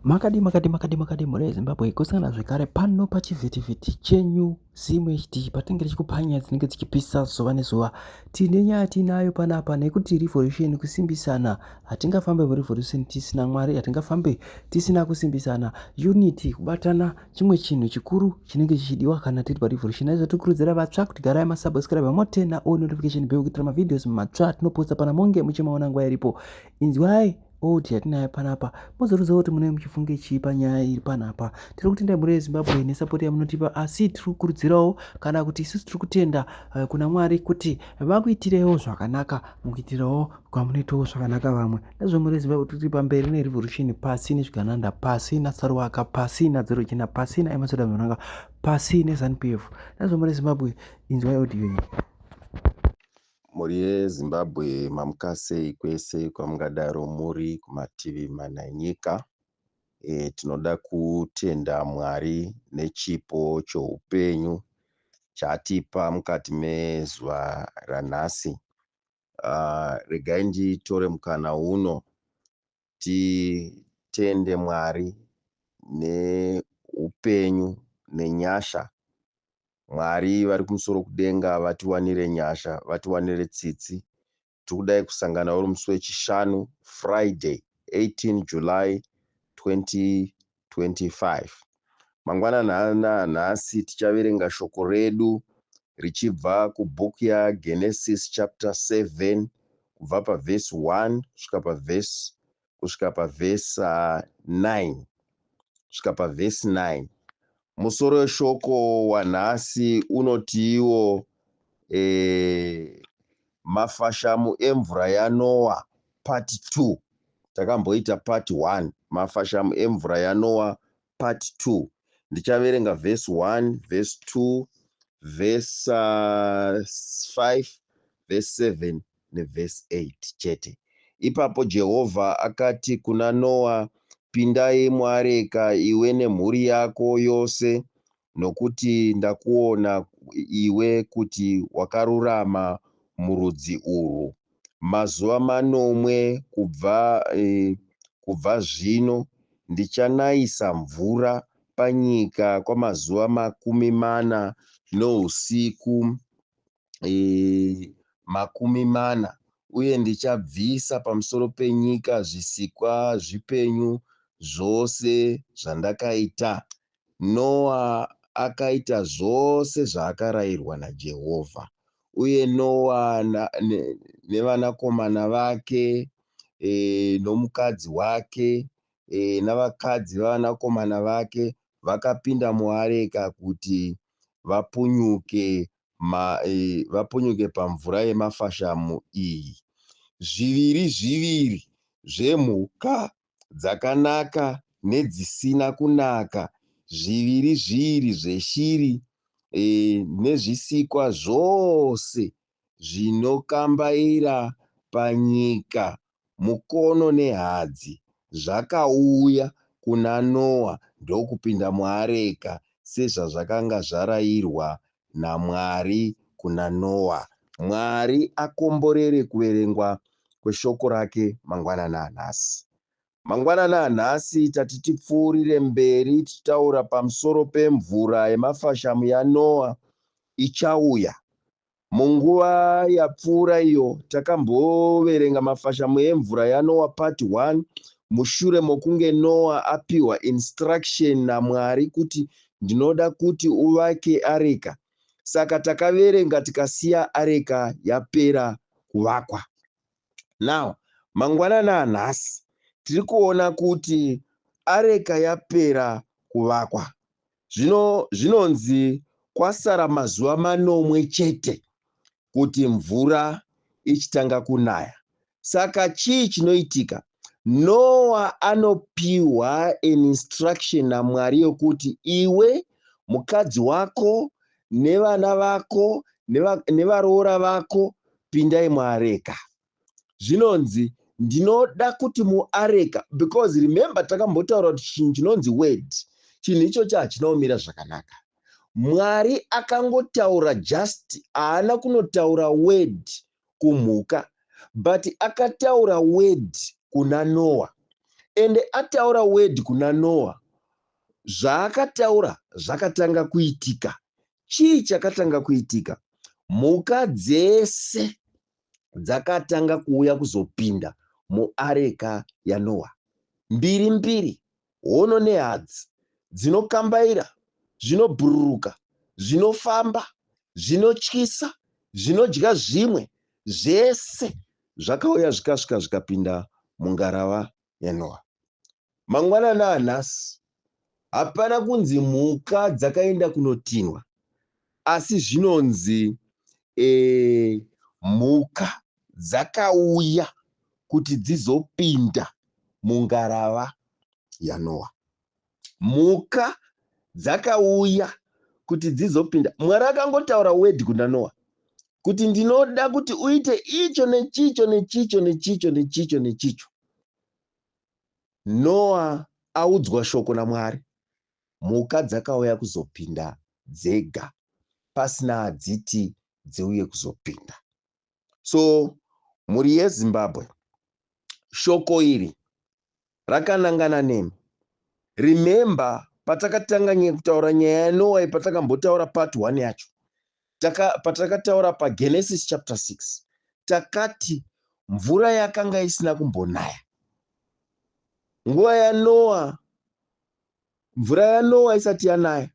Makadi muri Zimbabwe kusangana zvekare pano pachivhitivhiti chenyu zimwe chitichi patinenge tichikupanya dzinenge dzichipisa zuva nezuva. Tine nyaya tinayo panapa nekuti revolution kusimbisana. Hatingafambe murevolution tisina Mwari, hatingafambe tisina kusimbisana. Unity, kubatana chimwe chinhu chikuru chinenge chichidiwa kana tiri parevolution. Naizvo tikurudzira vatsva kuti garai masubscribe motena all notification bell kuitira mavideos matsva tinoposta pana monge muchimaona nguva iripo. Inzwai oti yatinayo panapa muzorudza kuti mune muchifunge chii panyaya iri panapa. Tiri kutenda muri Zimbabwe nesapoti yamunotipa, asi tiri kukurudzirawo kana kuti isusu tiri kutenda kuna Mwari kuti vakuitirewo zvakanaka mukuitirawo kwamunoitawo zvakanaka vamwe. Nazvo muri Zimbabwe tiri pamberi nerevolution, pasina zvigananda, pasina Saruwaka, pasina Dzoro Chena, pasina Emerson Mnangagwa, pasina ZANU-PF. Nazvo muri Zimbabwe inzwai audio iyi. Muri Zimbabwe mamukasei kwese kwamungadaro muri kumativi mana enyika. Tinoda kutenda Mwari nechipo choupenyu chatipa mukati mezuva ranhasi. Regai nditore mukana uno titende Mwari neupenyu nenyasha. Mwari vari kumusoro kudenga vatiwanire nyasha, vatiwanire tsitsi. Tikudai kusangana uri musi wechishanu, Friday 18 July 2025. Mangwanani nhasi tichaverenga shoko redu richibva kubhuku yaGenesis chapter 7 kubva pavhesi 1 kusvika pavhesi 9. Musoro weshoko wanhasi unoti iwo mafashamu emvura yaNoa part 2. Takamboita part 1, mafashamu emvura yaNoa part 2. Ndichaverenga vhesi 1, vhesi 2, vhesi 5, vhesi 7 nevhesi 8 chete. Ipapo Jehovha akati kuna Noa, pindai muareka iwe nemhuri yako yose, nokuti ndakuona iwe kuti wakarurama murudzi urwu. Mazuva 9 kubva zvino ndichanayisa mvura panyika kwamazuva 40 nousiku 40, uye ndichabvisa pamusoro penyika zvisikwa zvipenyu zvose zvandakaita. Noa akaita zvose zvaakarayirwa naJehovha, uye Noa nevanakomana vake nomukadzi wake navakadzi vavanakomana vake vakapinda muareka kuti vapunyuke pamvura yemafashamu iyi. 2 zvemhuka dzakanaka nedzisina kunaka, 2 zveshiri nezvisikwa zvose zvinokambaira panyika, mukono nehadzi, zvakauya kuna Noa ndokupinda muareka sezvazvakanga zvarayirwa naMwari kuna Noa. Mwari akomborere kuverengwa kweshoko rake mangwanani anhasi. Mangwanani anhasi tati tipfuurire mberi tichitaura pamusoro pemvura yemafashamu yaNoa ichauya. Munguva yapfuura iyo takamboverenga mafashamu emvura yaNoa part 1 mushure mokunge Noa apiwa instruction naMwari kuti ndinoda kuti uvake areka. Saka takaverenga tikasiya areka yapera kuvakwa. Now, mangwanani anhasi tiri kuona kuti areka yapera kuvakwa. Zvinonzi kwasara mazuva 9 chete kuti mvura ichitanga kunaya. Saka chii chinoitika? Noa anopiwa instruction naMwari yokuti iwe, mukadzi wako, nevana vako, nevaroora vako, pindai muareka. Zvinonzi ndinoda kuti muareka, because remember takambotaura kuti chinhu chinonzi word, chinhu ichocho hachinaomira zvakanaka. Mwari akangotaura just, haana kunotaura word kumhuka, but akataura word kuna Noa. ende ataura word kuna Noa, zvaakataura zvakatanga kuitika. Chii chakatanga kuitika? Mhuka dzese dzakatanga kuuya kuzopinda muareka yaNoa. Mbiri mbiri, hono nehadzi, dzinokambaira, zvinobhururuka, zvinofamba, zvinotyisa, zvinodya zvimwe, zvese zvakauya zvikasvika zvikapinda mungarava yaNoa. Mangwanani anhasi hapana kunzi mhuka dzakaenda kunotinwa, asi zvinonzi mhuka dzakauya kuti dzizopinda mungarava yaNoa. Mhuka dzakauya kuti dzizopinda. Mwari akangotaura word kuna Noa kuti ndinoda kuti uite icho nechicho nechicho nechicho nechicho nechicho. Noa audzwa shoko naMwari, mhuka dzakauya kuzopinda dzega, pasina hadziti dziuye kuzopinda. So mhuri yeZimbabwe, shoko iri rakanangana nemi. Remember patakatanga kutaura nyaya yaNoa, patakambotaura part 1 yacho, patakataura paGenesis chapter 6, takati mvura yakanga isina kumbonaya. Nguva yaNoa, mvura yaNoa isati yanaya,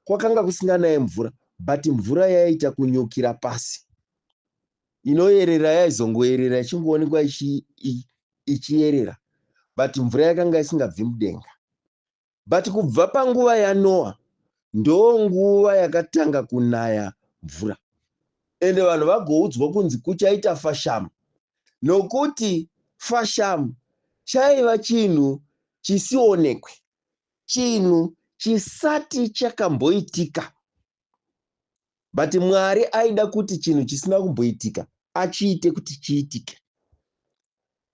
kwakanga kusinganaye mvura, but mvura yaiita kunyukira pasi. Inoyerera yaizongoyerera ichingoonekwa ichiyerera, but mvura yakanga isingabvi mudenga. But kubva panguva yaNoa ndo nguva yakatanga kunaya mvura. Ende vanhu vagoudzwa kunzi kuchaita fashamu, nokuti fashamu chaiva chinhu chisionekwe, chinhu chisati chakamboitika. But Mwari aida kuti chinhu chisina kumboitika achiite kuti chiitike.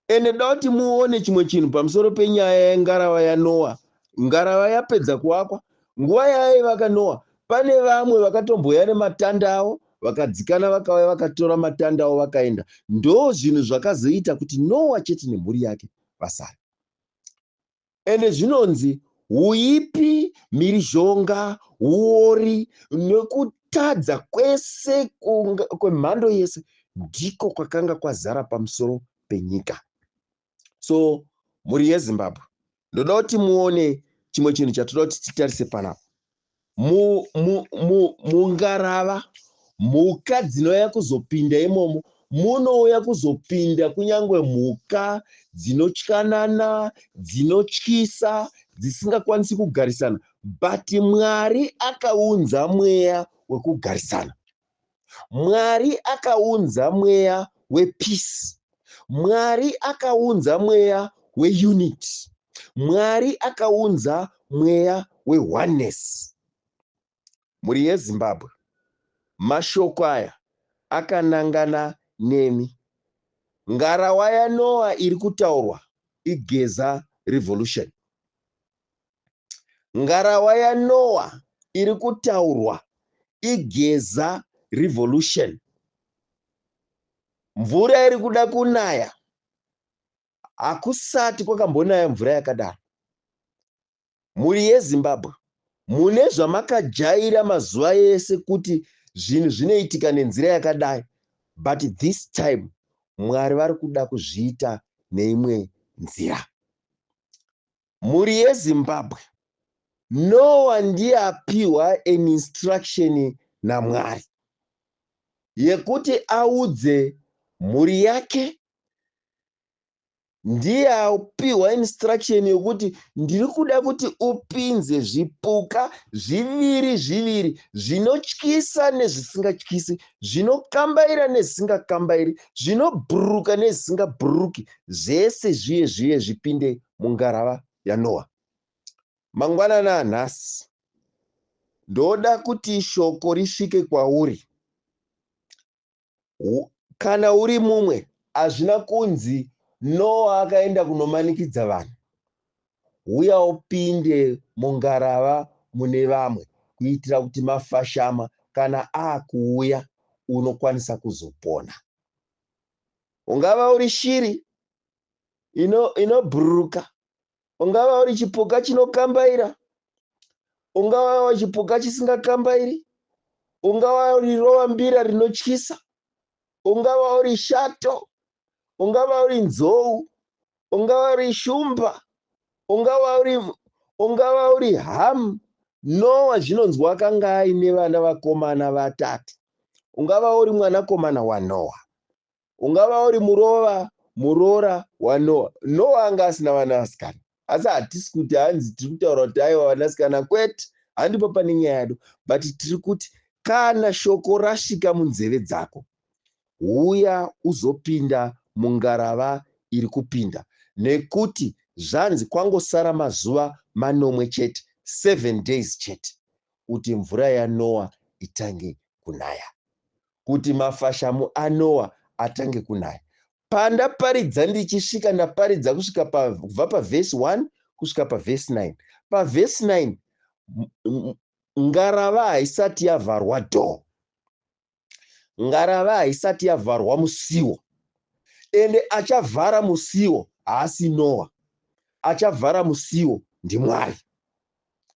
Ende ndoda kuti muone chimwe chinhu pamusoro penyaya yengarava yaNoa. Ngarava yapedza kuakwa, nguva yaivaka Noa, pane vamwe vakatomboya nematanda avo, vakadzikana vakauya vakatora matanda avo vakaenda. Ndo zvinhu zvakazoita kuti Noa chete nemhuri yake vasara. Ende zvinonzi huipi, mhirizhonga, huori nekutadza kwese kwemhando yese ndiko kwakanga kwazara pamusoro penyika. So mhuri yeZimbabwe, ndoda kuti muone chimwe chinhu chatoda kuti titarise panapa. Mungarava, mhuka dzinouya kuzopinda imomo, munouya kuzopinda kunyangwe mhuka dzinotyanana, dzinotyisa, dzisingakwanisi kugarisana, but Mwari akaunza mweya wekugarisana. Mwari akaunza mweya wepeace. Mwari akaunza mweya weunity. Mwari akaunza mweya weoneness. Mhuri yeZimbabwe, mashoko aya akanangana nemi. Ngarava yaNoa iri kutaurwa iGeza Revolution. Ngarava yaNoa iri kutaurwa iGeza Revolution. Mvura iri kuda kunaya, hakusati kwakambonaya mvura yakadaro. Mhuri yeZimbabwe, mune zvamakajaira mazuva ese kuti zvinhu zvinoitika nenzira yakadai, but this time Mwari vari kuda kuzviita neimwe nzira. Mhuri yeZimbabwe, Noa ndiye apiwa an instruction naMwari yekuti audze mhuri yake. Ndiye apiwa instruction yokuti ndiri kuda kuti upinze zvipuka zviviri zviviri, zvinotyisa nezvisingatyisi, zvinokambaira nezvisingakambairi, zvinobhururuka nezvisingabhururuki, zvese zviye zvipinde mungarava yaNoa. Mangwanani anhasi, ndoda kuti shoko risvike kwauri. Kana uri mumwe, hazvina kunzi Noa akaenda kunomanikidza vanhu. Uya upinde mungarava mune vamwe kuitira kuti mafashama kana akuuya unokwanisa kuzopona. Ungava uri shiri inobhururuka, ungava uri chipuka chinokambaira, ungava chipuka chisingakambairi, ungava uri rova mbira rinotyisa, ungava uri shato, ungava uri nzou, ungava uri shumba, ungava uri hamu. Noa zvinonzwa akanga aine vana vakomana vatatu. Ungava uri mwanakomana waNoa, ungava uri muroora waNoa. Noa anga asina vanasikana, asi hatisi kuti hanzi tiri kutaura kuti aiwa vanasikana, kwete, handipo pane nyaya yedu, but tiri kuti kana shoko rasvika munzeve dzako, uya uzopinda mungarava iri kupinda, nekuti zvanzi kwangosara mazuva manomwe chete, 7 days chete, kuti mvura yaNoa itange kunaya, kuti mafashamu aNoa atange kunaya. Pandaparidza ndichisvika, ndaparidza kusvika kubva pavhesi 1 kusvika pavhesi 9. Pavhesi 9 ngarava haisati yavharwa dhoo, ngarava haisati yavharwa musiwo, ende achavhara musiwo haasi Noa, achavhara musiwo ndiMwari.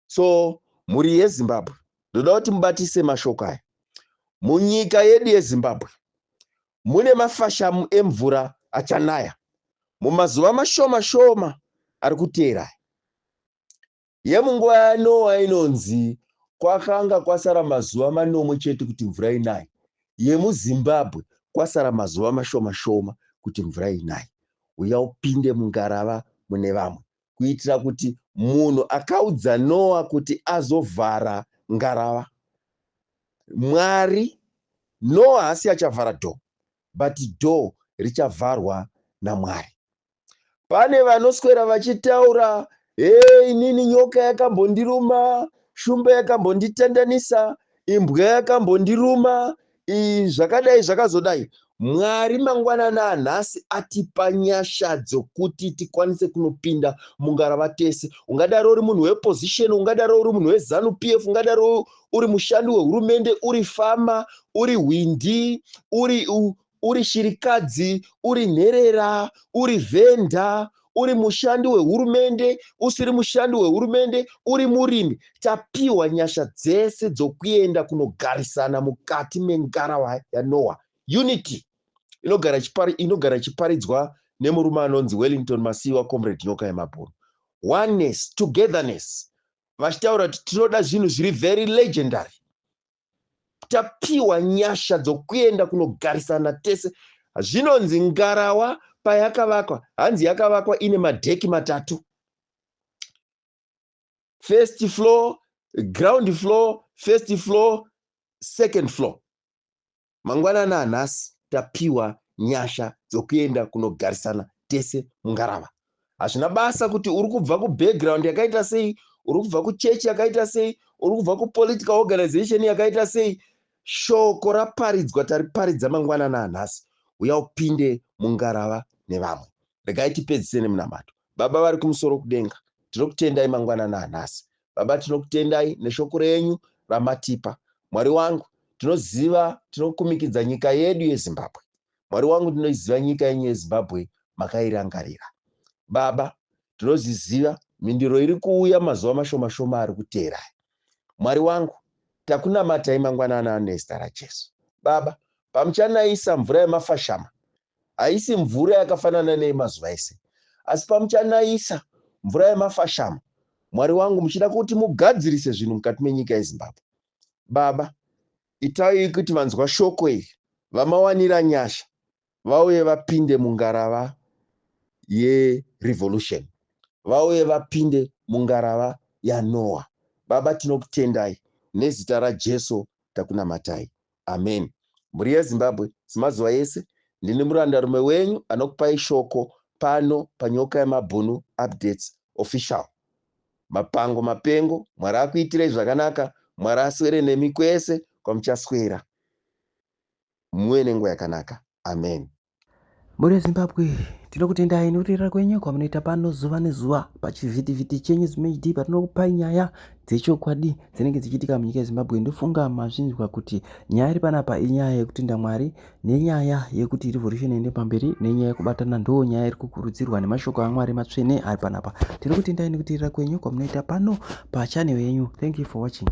So mhuri yeZimbabwe, ndoda kuti mubatise mashoko aya. Munyika yedu yeZimbabwe mune mafashamu emvura achanaya mumazuva mashoma shoma ari kuteera. Yemunguva yaNoa inonzi kwakanga kwasara mazuva manomwe chete kuti mvura inaye. YemuZimbabwe kwasara mazuva mashoma shoma kuti mvura inaye. Uya upinde mungarava mune vamwe, kuitira kuti munhu akaudza Noa kuti azovhara ngarava, Mwari, Noa haasi achavhara dhoo, but dhoo richavharwa naMwari. Pane vanoswera vachitaura, inini nyoka yakambondiruma, shumba yakambonditandanisa, imbwa yakambondiruma, zvakadai zvakazodai. Mwari mangwanana anhasi atipa nyasha dzokuti tikwanise kunopinda mungarava tese. Ungadaro uri munhu weopposition, ungadaro uri munhu weZANU-PF, ungadaro uri mushandi wehurumende, uri fama, uri hwindi, uri shirikadzi, uri nherera, uri vhenda, uri mushandi wehurumende, usiri mushandi wehurumende, uri murimi. Tapiwa nyasha dzese dzokuenda kunogarisana mukati mengarava yaNoa. Unity inogara ichiparidzwa nemurume anonzi Wellington Masiwa, comrade nyoka yemabhunu. Oneness, togetherness, vachitaura kuti tinoda zvinhu zviri very legendary. Tapiwa nyasha dzokuenda kunogarisana tese. Zvinonzi ngarawa payakavakwa, hanzi yakavakwa ine madheki matatu, first floor, ground floor, first floor, second floor. Mangwanana anhasi tapiwa nyasha dzokuenda kunogarisana tese mungarava. Hazvina basa kuti uri kubva kubackground yakaita sei, uri kubva kuchechi yakaita sei, uri kubva kupolitical organization yakaita sei. Shoko raparidzwa, tariparidza mangwanana anhasi. Uya upinde mungarava nevamwe. Regai tipedzise nemunamato. Baba vari kumusoro kudenga, tinokutendai mangwanana anhasi. Baba, tinokutendai neshoko renyu ramatipa. Mwari wangu, tinoziva, tinokumikidza nyika yedu yeZimbabwe. Mwari wangu, tinoziva nyika yenyu yeZimbabwe makairangarira. Baba, tinoziziva mindiro iri kuuya mazuva mashoma shoma ari kuteera. Mwari wangu, takunamatai mangwanana nezita raJesu. Baba, pamuchanaisa mvura yemafashama, haisi mvura yakafanana neyemazuva ese, asi pamuchanaisa mvura yemafashama, Mwari wangu, muchida kuti mugadzirise zvinhu mukati menyika yeZimbabwe. Baba, itai kuti vanzwa shoko iri, vamawanira nyasha, vauye vapinde mungarava yerevolution, vauye vapinde mungarava yaNoa. Baba, tinokutendai nezita raJesu takunamatai. Amen. Mhuri yeZimbabwe, semazuva ese, ndini murandarume wenyu anokupai shoko pano panyoka yemabhunu updates official. Mapango mapengo, Mwari akuitirei zvakanaka, Mwari aswere nemi kwese kwamuchaswera. Muwe nenguva yakanaka. Amen. Mhuri yeZimbabwe, Tinokutendai nekuteerera kwenyu kwamunoita pano zuva nezuva pachivhitivhiti chenyu Zime HD, patinokupai nyaya dzechokwadi dzinenge dzichiitika munyika yeZimbabwe. Ndofunga mazvinzwa kuti nyaya iri panapa inyaya yekutenda Mwari nenyaya yekuti revolution iende pamberi nenyaya yekubatana, ndo nyaya iri kukurudzirwa nemashoko aMwari matsvene ari panapa. Tinokutendai nekuteerera kwenyu kwamunoita pano pachanel yenyu. Thank you for watching.